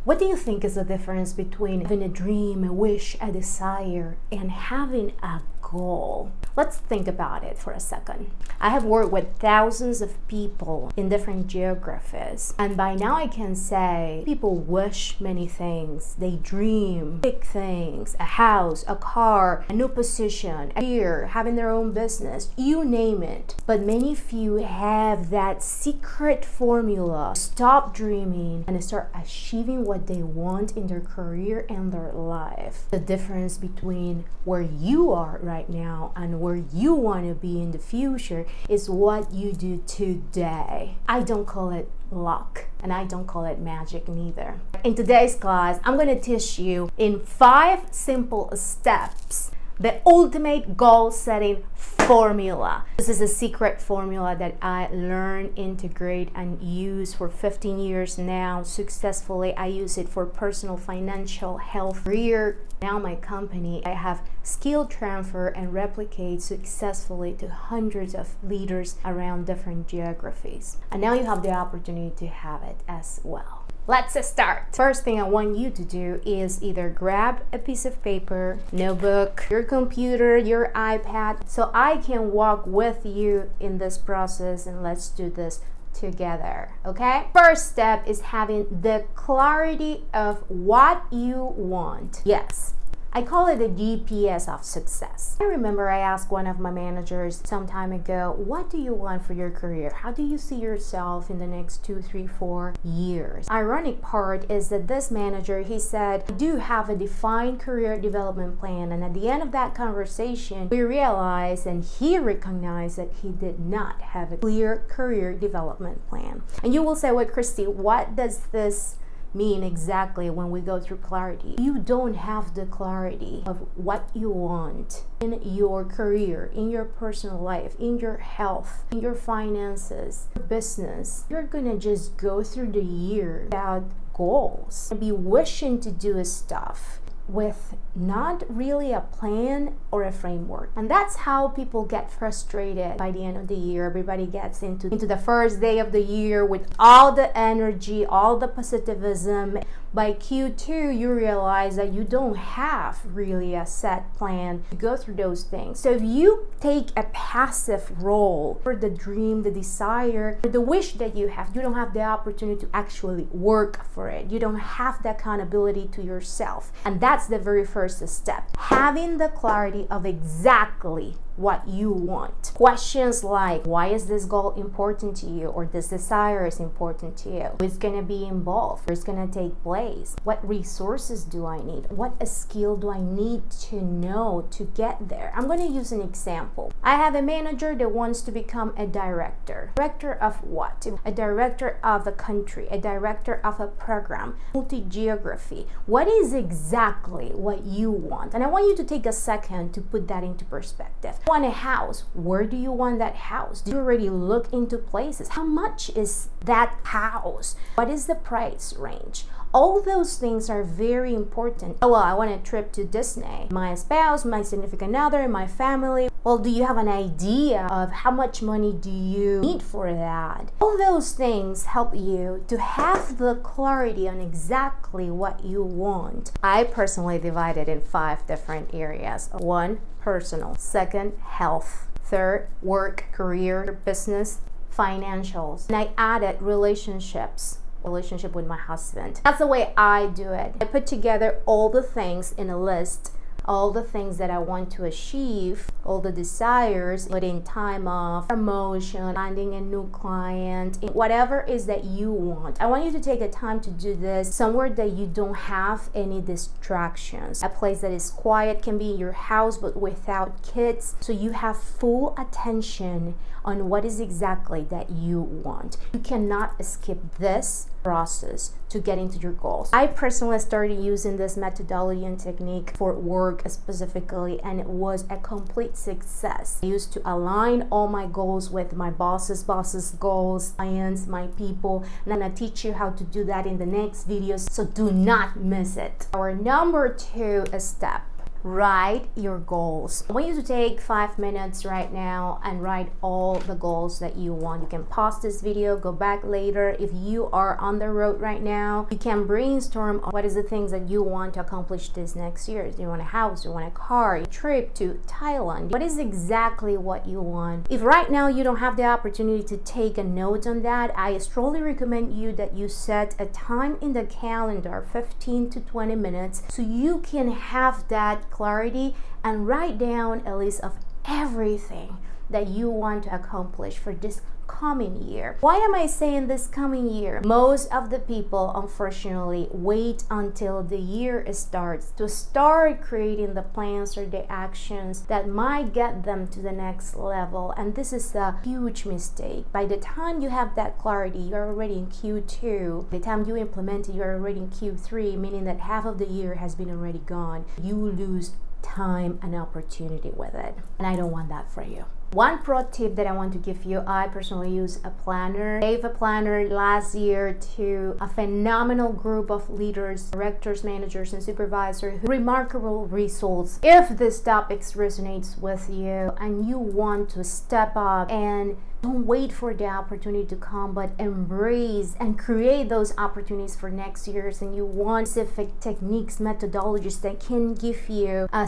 What do you think is the difference between having a dream, a wish, a desire, and having a goal? Let's think about it for a second. I have worked with thousands of people in different geographies, and by now I can say people wish many things. They dream big things, a house, a car, a new position, a career, having their own business, you name it. But many few have that secret formula. Stop dreaming and start achieving what they want in their career and their life. The difference between where you are right now and where you want to be in the future is what you do today. I don't call it luck, and I don't call it magic neither. In today's class, I'm going to teach you in 5 simple steps the ultimate goal setting formula. This is a secret formula that I learned, integrate, and use for 15 years now successfully. I use it for personal, financial, health, career. Now my company, I have skill transfer and replicate successfully to hundreds of leaders around different geographies. And now you have the opportunity to have it as well. Let's start. First thing I want you to do is either grab a piece of paper, notebook, your computer, your iPad, so I can walk with you in this process, and let's do this together, okay? First step is having the clarity of what you want. Yes, I call it the GPS of success. I remember I asked one of my managers some time ago, what do you want for your career? How do you see yourself in the next 2, 3, 4 years? Ironic part is that this manager, he said, I do have a defined career development plan. And at the end of that conversation, we realized and he recognized that he did not have a clear career development plan. And you will say, well, Christie, what does this mean exactly when we go through clarity? You don't have the clarity of what you want in your career, in your personal life, in your health, in your finances, your business. You're gonna just go through the year without goals and be wishing to do stuff with not really a plan or a framework. And that's how people get frustrated by the end of the year. Everybody gets into the first day of the year with all the energy, all the positivism. By Q2, you realize that you don't have really a set plan to go through those things. So if you take a passive role for the dream, the desire, or the wish that you don't have the opportunity to actually work for it. You don't have the accountability to yourself. And that's the very first step. Having the clarity of exactly what you want. Questions like, why is this goal important to you? Or this desire is important to you? Who's gonna be involved? Where's gonna take place? What resources do I need? What a skill do I need to know to get there? I'm gonna use an example. I have a manager that wants to become a director. Director of what? A director of a country, a director of a program, multi-geography. What is exactly what you want? And I want you to take a second to put that into perspective. Want a house? Where do you want that house? Do you already look into places? How much is that house? What is the price range? All those things are very important. Oh, well, I want a trip to Disney. My spouse, my significant other, my family. Well, do you have an idea of how much money do you need for that? All those things help you to have the clarity on exactly what you want. I personally divide it in 5 different areas. 1, personal. 2, health. 3, work, career, business, financials. And I added relationship with my husband. That's the way I do it. I put together all the things in a list, all the things that I want to achieve, all the desires, putting time off, promotion, finding a new client, whatever is that you want. I want you to take a time to do this somewhere that you don't have any distractions. A place that is quiet, can be in your house but without kids, so you have full attention on what is exactly that you want. You cannot skip this process to getting to your goals. I personally started using this methodology and technique for work specifically, and it was a complete success. I used to align all my goals with my boss's goals, clients, my people, and I'm gonna teach you how to do that in the next videos, so do not miss it. Our number 2 step Write your goals. I want you to take 5 minutes right now and write all the goals that you want. You can pause this video, go back later. If you are on the road right now, you can brainstorm what is the things that you want to accomplish this next year. Do you want a house? Do you want a car? A trip to Thailand? What is exactly what you want? If right now you don't have the opportunity to take a note on that, I strongly recommend you that you set a time in the calendar, 15 to 20 minutes, so you can have that clarity and write down a list of everything that you want to accomplish for this coming year. Why am I saying this coming year? Most of the people, unfortunately, wait until the year starts to start creating the plans or the actions that might get them to the next level. And this is a huge mistake. By the time you have that clarity, you're already in Q2. By the time you implement it, you're already in Q3, meaning that half of the year has been already gone. You lose time and opportunity with it. And I don't want that for you. One pro tip that I want to give you, I personally use a planner. I gave a planner last year to a phenomenal group of leaders, directors, managers, and supervisors. Remarkable results. If this topic resonates with you and you want to step up and don't wait for the opportunity to come, but embrace and create those opportunities for next year's, and you want specific techniques, methodologies that can give you a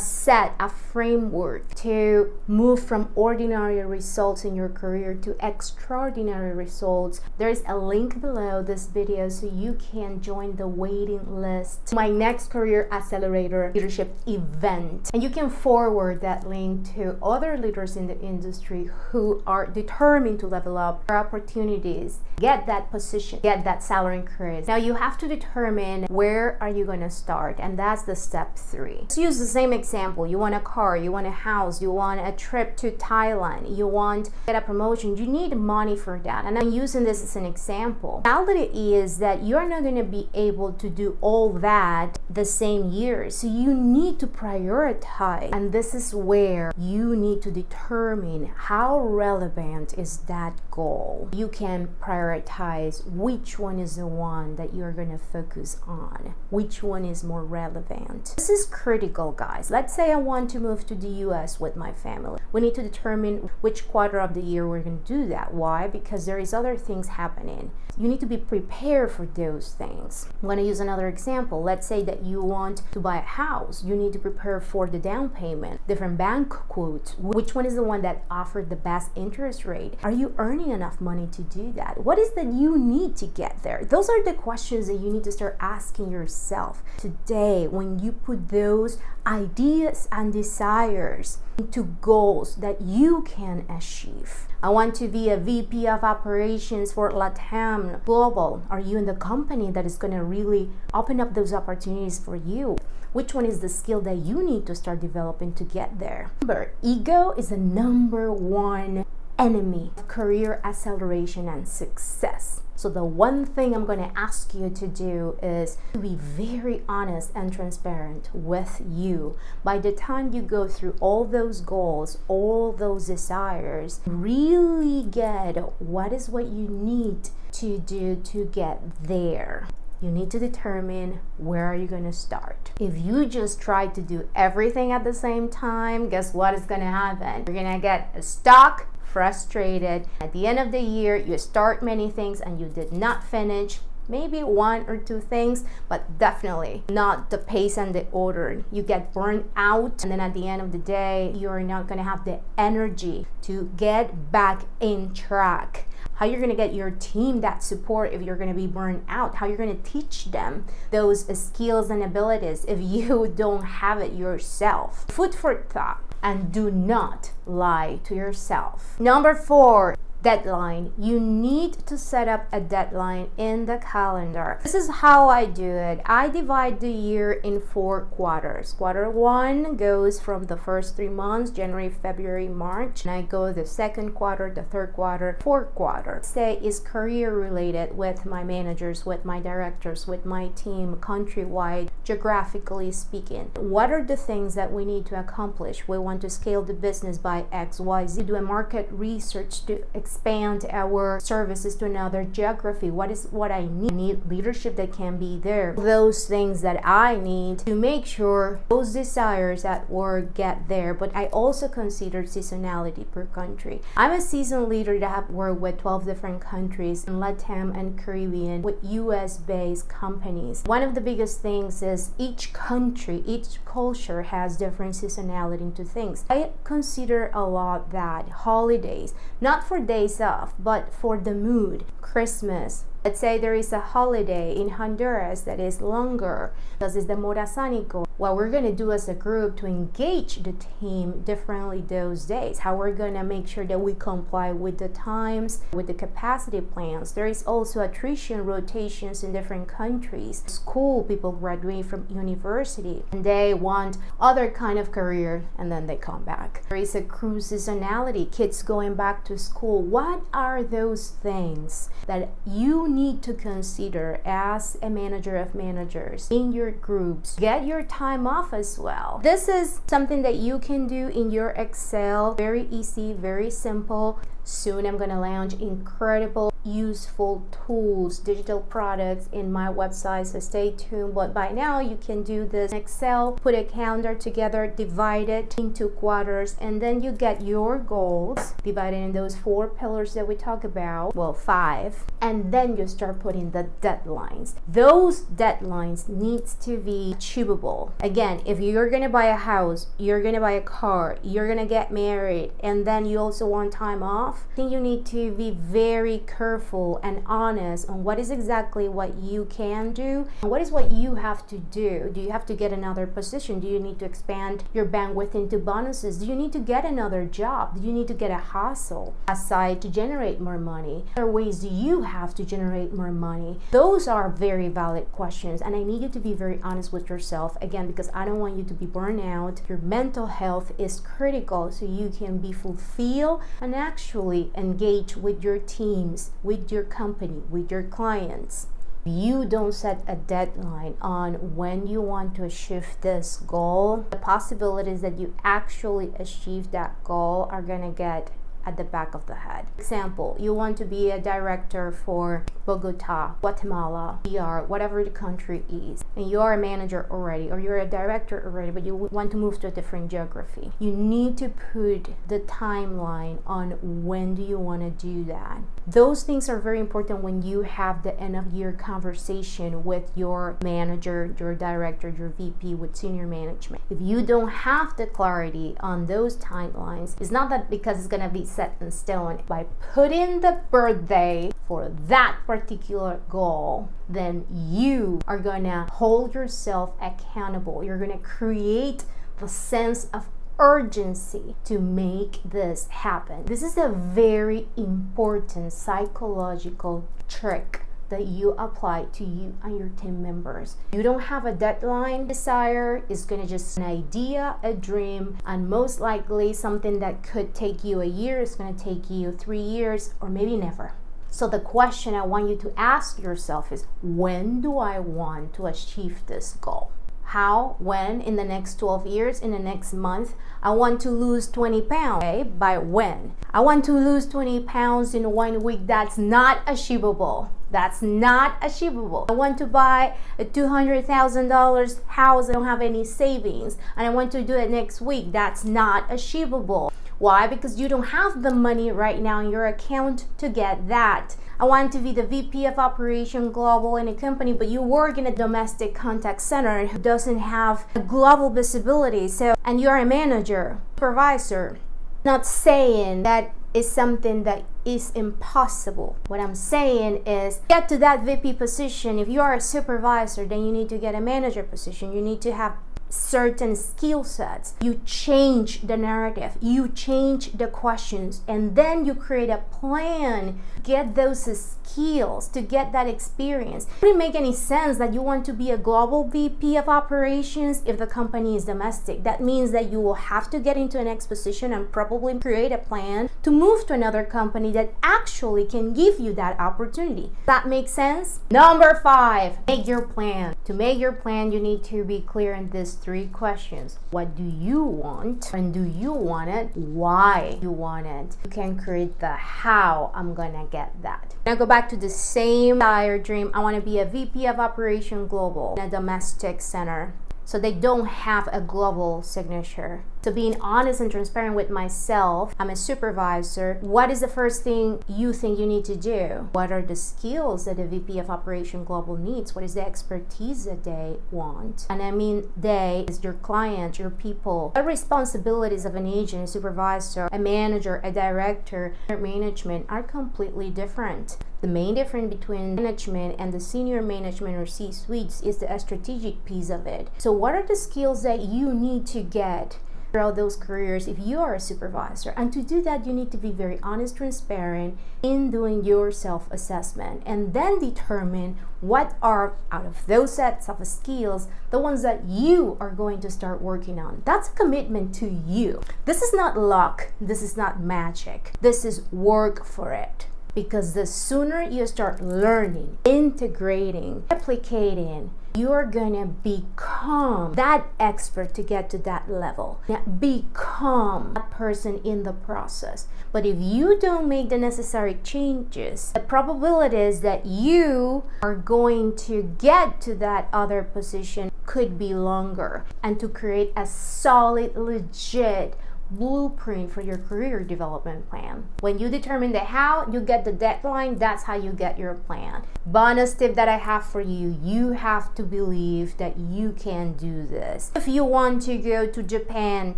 framework to move from ordinary results in your career to extraordinary results. There's a link below this video so you can join the waiting list. My next Career Accelerator leadership event. And you can forward that link to other leaders in the industry who are determined to level up their opportunities, get that position, get that salary increase. Now you have to determine where are you going to start, and that's the step 3. Let's use the same example. You want a car, you want a house, you want a trip to Thailand, you want to get a promotion. You need money for that, and I'm using this as an example. The reality is that you're not going to be able to do all that the same year, so you need to prioritize, and this is where you need to determine how relevant is that goal. You can prioritize which one is the one that you're going to focus on, which one is more relevant. This is critical, guys. Let's say I want to move to the US with my family. We need to determine which quarter of the year we're going to do that. Why? Because there is other things happening. You need to be prepared for those things. I'm going to use another example. Let's say that you want to buy a house. You need to prepare for the down payment, different bank quotes. Which one is the one that offered the best interest rate? Are you earning enough money to do that? What is that you need to get there? Those are the questions that you need to start asking yourself today when you put those ideas and desires into goals that you can achieve. I want to be a VP of operations for LATAM Global. Are you in the company that is going to really open up those opportunities for you? Which one is the skill that you need to start developing to get there? Remember, ego is the number one enemy of career acceleration and success. So the one thing I'm going to ask you to do is to be very honest and transparent with you. By the time you go through all those goals, all those desires, really get what is what you need to do to get there. You need to determine where are you going to start. If you just try to do everything at the same time, guess what is going to happen? You're going to get stuck, frustrated. At the end of the year, you start many things and you did not finish. Maybe 1 or 2 things, but definitely not the pace and the order. You get burned out, and then at the end of the day, you're not going to have the energy to get back in track. How you're going to get your team that support if you're going to be burned out, how you're going to teach them those skills and abilities if you don't have it yourself. Food for thought, and do not lie to yourself. Number 4, deadline. You need to set up a deadline in the calendar. This is how I do it. I divide the year in 4 quarters. Quarter 1 goes from the first 3 months, January, February, March, and I go the second quarter, the third quarter, fourth quarter. Say is career related with my managers, with my directors, with my team, countrywide, geographically speaking. What are the things that we need to accomplish? We want to scale the business by X, Y, Z. Do a market research to expand our services to another geography? What is what I need? I need leadership that can be there. Those things that I need to make sure those desires at work get there. But I also consider seasonality per country. I'm a seasoned leader that have worked with 12 different countries in Latam and Caribbean with US-based companies. One of the biggest things is each country, each culture has different seasonality into things. I consider a lot that holidays, not for days off, but for the mood. Christmas. Let's say there is a holiday in Honduras that is longer. This is the Morazanico. What we're going to do as a group to engage the team differently those days, how we're going to make sure that we comply with the times, with the capacity plans. There is also attrition rotations in different countries. School people graduate from university and they want other kind of career and then they come back. There is a cruise seasonality, kids going back to school. What are those things that you need to consider as a manager of managers in your groups? Get your time off as well. This is something that you can do in your Excel. Very easy, very simple. Soon I'm going to launch incredible, useful tools, digital products in my website, so stay tuned. But by now you can do this in Excel, put a calendar together, divide it into quarters, and then you get your goals divided in those 4 pillars that we talk about, well 5, and then you start putting the deadlines. Those deadlines needs to be achievable. Again, if you're going to buy a house, you're going to buy a car, you're going to get married, and then you also want time off, I think you need to be very careful and honest on what is exactly what you can do and what is what you have to do. Do you have to get another position? Do you need to expand your bandwidth into bonuses? Do you need to get another job? Do you need to get a hustle aside to generate more money? What other ways do you have to generate more money? Those are very valid questions, and I need you to be very honest with yourself, again, because I don't want you to be burned out. Your mental health is critical so you can be fulfilled and actually engage with your teams, with your company, with your clients. You don't set a deadline on when you want to achieve this goal, the possibilities that you actually achieve that goal are going to get at the back of the head. Example, you want to be a director for Bogota, Guatemala, DR, whatever the country is, and you are a manager already, or you're a director already, but you want to move to a different geography. You need to put the timeline on when do you want to do that. Those things are very important when you have the end of year conversation with your manager, your director, your VP, with senior management. If you don't have the clarity on those timelines, it's not that because it's going to be set in stone. By putting the birthday for that particular goal, then you are going to hold yourself accountable. You're going to create the sense of urgency to make this happen. This is a very important psychological trick that you apply to you and your team members. You don't have a deadline. Desire is going to just an idea, a dream, and most likely something that could take you a year is going to take you 3 years or maybe never. So the question I want you to ask yourself is, when do I want to achieve this goal? How, when, in the next 12 years, in the next month? I want to lose 20 pounds. Okay, by when? I want to lose 20 pounds in 1 week. That's not achievable. That's not achievable. I want to buy a $200,000 house. I don't have any savings, and I want to do it next week. That's not achievable. Why? Because you don't have the money right now in your account to get that. I want to be the VP of Operation Global in a company, but you work in a domestic contact center who doesn't have a global visibility. And you're a manager, supervisor. Not saying that is something that is impossible. What I'm saying is, get to that VP position. If you are a supervisor, then you need to get a manager position. You need to have certain skill sets. You change the narrative, you change the questions, and then you create a plan, get those skills to get that experience. It wouldn't make any sense that you want to be a global VP of operations if the company is domestic. That means that you will have to get into a next position and probably create a plan to move to another company that actually can give you that opportunity. That makes sense? Number 5, make your plan. To make your plan, you need to be clear in these three questions. What do you want? When do you want it? Why you want it? You can create the how I'm gonna get that. Now go back to the same desire dream. I want to be a VP of Operation Global in a domestic center. So they don't have a global signature. So being honest and transparent with myself, I'm a supervisor. What is the first thing you think you need to do? What are the skills that a VP of Operation Global needs? What is the expertise that they want? And I mean they is your client, your people. The responsibilities of an agent, a supervisor, a manager, a director, management are completely different. The main difference between management and the senior management or C-suites is the strategic piece of it. So what are the skills that you need to get throughout those careers if you are a supervisor? And to do that, you need to be very honest, transparent in doing your self-assessment, and then determine what are, out of those sets of skills, the ones that you are going to start working on. That's a commitment to you. This is not luck. This is not magic. This is work for it. Because the sooner you start learning, integrating, replicating, you're gonna become that expert to get to that level. Become that person in the process. But if you don't make the necessary changes, the probability is that you are going to get to that other position could be longer. And to create a solid, legit blueprint for your career development plan. When you determine the how, you get the deadline, that's how you get your plan. Bonus tip that I have for you, you have to believe that you can do this. If you want to go to Japan,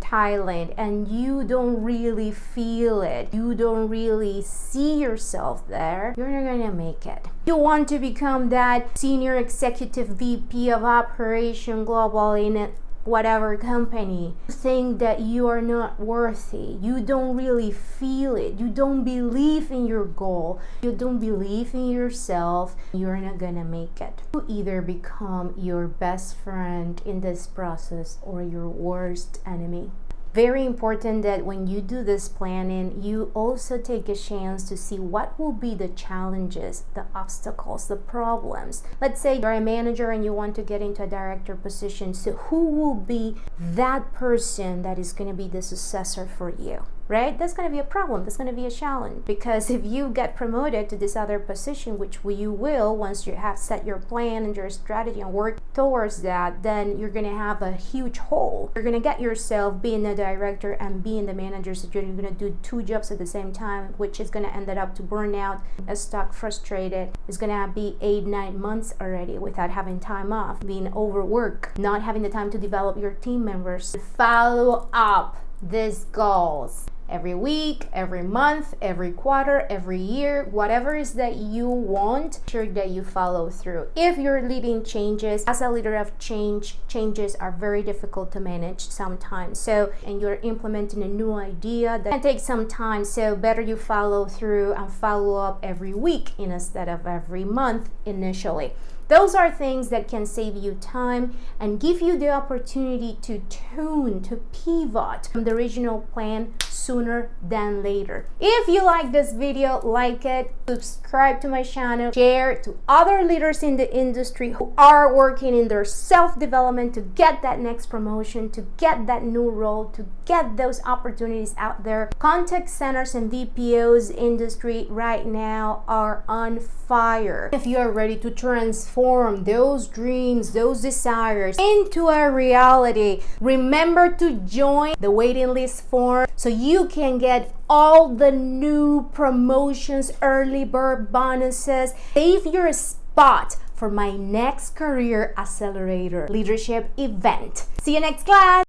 Thailand, and you don't really feel it, you don't really see yourself there, you're not gonna make it. You want to become that senior executive VP of Operation Global in whatever company, you think that you are not worthy, you don't really feel it, you don't believe in your goal, you don't believe in yourself, you're not gonna make it. You either become your best friend in this process or your worst enemy. Very important that when you do this planning, you also take a chance to see what will be the challenges, the obstacles, the problems. Let's say you're a manager and you want to get into a director position. So who will be that person that is going to be the successor for you? Right? That's going to be a problem. That's going to be a challenge. Because if you get promoted to this other position, which you will once you have set your plan and your strategy and work towards that, then you're going to have a huge hole. You're going to get yourself being the director and being the manager, so you're going to do two jobs at the same time, which is going to end up to burnout, stuck, frustrated. It's going to be 8-9 months already without having time off, being overworked, not having the time to develop your team members. Follow up these goals. Every week, every month, every quarter, every year, whatever is that you want, sure that you follow through. If you're leading changes, as a leader of change, changes are very difficult to manage sometimes. So, and you're implementing a new idea that can take some time. So better you follow through and follow up every week instead of every month initially. Those are things that can save you time and give you the opportunity to tune, to pivot from the original plan sooner than later. If you like this video, like it, subscribe to my channel, share to other leaders in the industry who are working in their self-development to get that next promotion, to get that new role, to get those opportunities out there. Contact centers and BPOs industry right now are on fire. If you are ready to transform those dreams, those desires into a reality, remember to join the waiting list form so you can get all the new promotions, early bird bonuses, save your spot for my next career accelerator leadership event. See you next class.